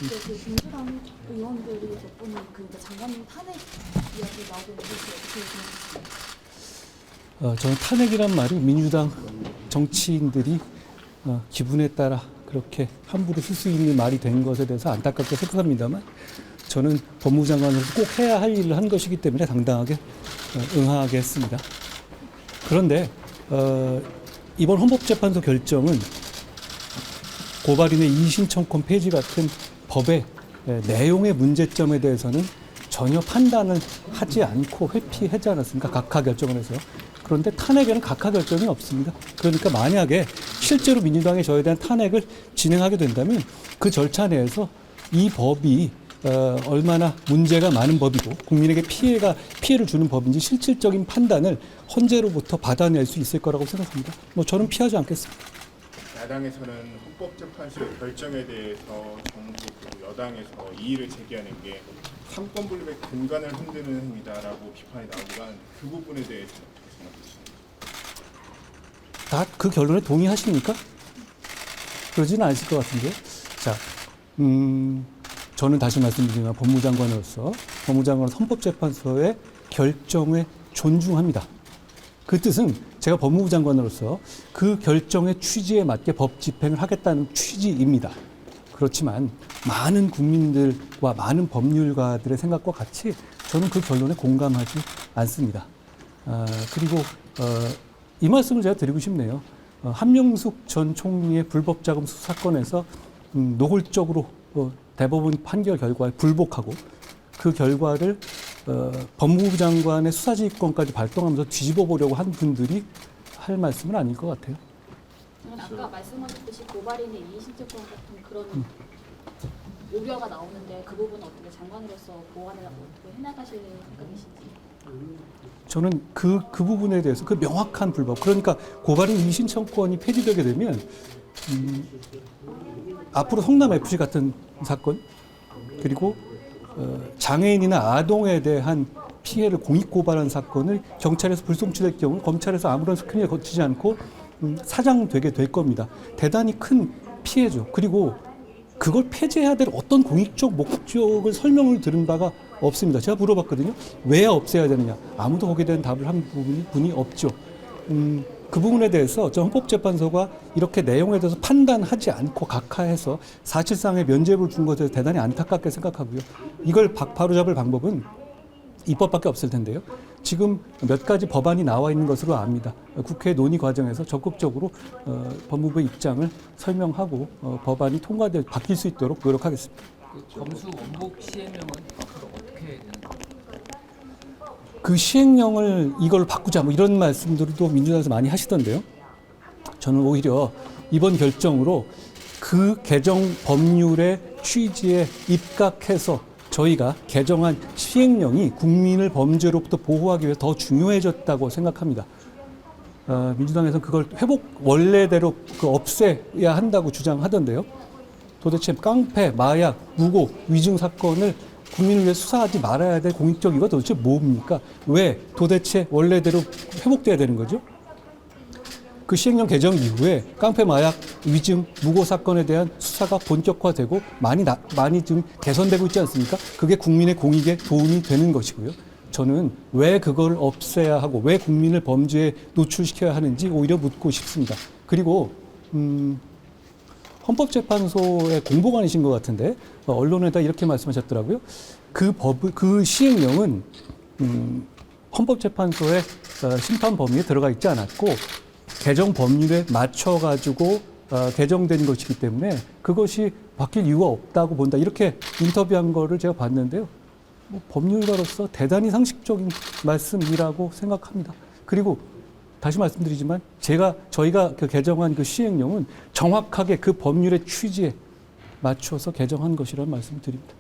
네, 그 민주당 의원들이 몇 분이 그러니까 장관님 탄핵 이야기 나오고 있는데 어떻게 생각하세요? 저는 탄핵이란 말이 민주당 정치인들이 기분에 따라 그렇게 함부로 쓸 수 있는 말이 된 것에 대해서 안타깝게 생각합니다만 저는 법무부 장관으로서 꼭 해야 할 일을 한 것이기 때문에 당당하게 응하게 했습니다. 그런데 이번 헌법재판소 결정은 고발인의 이의신청권 폐지 같은 법의 내용의 문제점에 대해서는 전혀 판단을 하지 않고 회피하지 않았습니까? 각하 결정을 해서. 그런데 탄핵에는 각하 결정이 없습니다. 그러니까 만약에 실제로 민주당이 저에 대한 탄핵을 진행하게 된다면 그 절차 내에서 이 법이 얼마나 문제가 많은 법이고 국민에게 피해를 주는 법인지 실질적인 판단을 헌재로부터 받아낼 수 있을 거라고 생각합니다. 저는 피하지 않겠습니다. 야당에서는 헌법재판소의 결정에 대해서 정부 그리고 여당에서 이의를 제기하는 게 삼권 분립의 근간을 흔드는 행위다라고 비판이 나오지만 그 부분에 대해서 어떻게 생각하십니까? 다 그 결론에 동의하십니까? 그러지는 않으실 것 같은데요. 자, 저는 다시 말씀드리지만 법무장관으로서 헌법재판소의 결정에 존중합니다. 그 뜻은 제가 법무부 장관으로서 그 결정의 취지에 맞게 법 집행을 하겠다는 취지입니다. 그렇지만 많은 국민들과 많은 법률가들의 생각과 같이 저는 그 결론에 공감하지 않습니다. 그리고 이 말씀을 제가 드리고 싶네요. 한명숙 전 총리의 불법 자금 수사 사건에서 노골적으로 대법원 판결 결과에 불복하고 그 결과를 법무부 장관의 수사지휘권까지 발동하면서 뒤집어 보려고 한 분들이 할 말씀은 아닐 것 같아요. 아까 말씀하셨듯이 고발인의 이의신청권 같은 그런 우려가 나오는데 그 부분은 어떻게 장관으로서 보완을 어떻게 해나가실 생각이신지? 저는 그 부분에 대해서 그 명확한 불법, 그러니까 고발인 이의신청권이 폐지되게 되면 앞으로 성남FC 같은 사건 그리고 장애인이나 아동에 대한 피해를 공익고발한 사건을 경찰에서 불송치될 경우 검찰에서 아무런 스크린을 거치지 않고 사장되게 될 겁니다. 대단히 큰 피해죠. 그리고 그걸 폐지해야 될 어떤 공익적 목적을 설명을 들은 바가 없습니다. 제가 물어봤거든요. 왜 없애야 되느냐. 아무도 거기에 대한 답을 한 분이 없죠. 그 부분에 대해서 저 헌법재판소가 이렇게 내용에 대해서 판단하지 않고 각하해서 사실상의 면죄부를 준 것에 대단히 안타깝게 생각하고요. 이걸 바로잡을 방법은 입법밖에 없을 텐데요. 지금 몇 가지 법안이 나와 있는 것으로 압니다. 국회 논의 과정에서 적극적으로 법무부의 입장을 설명하고 법안이 바뀔 수 있도록 노력하겠습니다. 검수 원복 시행령은 앞으로 어떻게 되는 겁니까? 그 시행령을 이걸 바꾸자 이런 말씀들도 민주당에서 많이 하시던데요. 저는 오히려 이번 결정으로 그 개정 법률의 취지에 입각해서 저희가 개정한 시행령이 국민을 범죄로부터 보호하기 위해 더 중요해졌다고 생각합니다. 민주당에서는 그걸 원래대로 없애야 한다고 주장하던데요. 도대체 깡패, 마약, 무고, 위증 사건을 국민을 위해 수사하지 말아야 될 공익적 이유가 도대체 뭡니까? 왜 도대체 원래대로 회복돼야 되는 거죠? 그 시행령 개정 이후에 깡패, 마약, 위증, 무고 사건에 대한 수사가 본격화되고 많이 좀 개선되고 있지 않습니까? 그게 국민의 공익에 도움이 되는 것이고요. 저는 왜 그걸 없애야 하고 왜 국민을 범죄에 노출시켜야 하는지 오히려 묻고 싶습니다. 그리고 헌법재판소의 공보관이신 것 같은데 언론에다 이렇게 말씀하셨더라고요. 그 시행령은 헌법재판소의 심판 범위에 들어가 있지 않았고 개정 법률에 맞춰가지고 개정된 것이기 때문에 그것이 바뀔 이유가 없다고 본다. 이렇게 인터뷰한 거를 제가 봤는데요. 법률가로서 대단히 상식적인 말씀이라고 생각합니다. 그리고 다시 말씀드리지만 저희가 개정한 그 시행령은 정확하게 그 법률의 취지에 맞춰서 개정한 것이라는 말씀을 드립니다.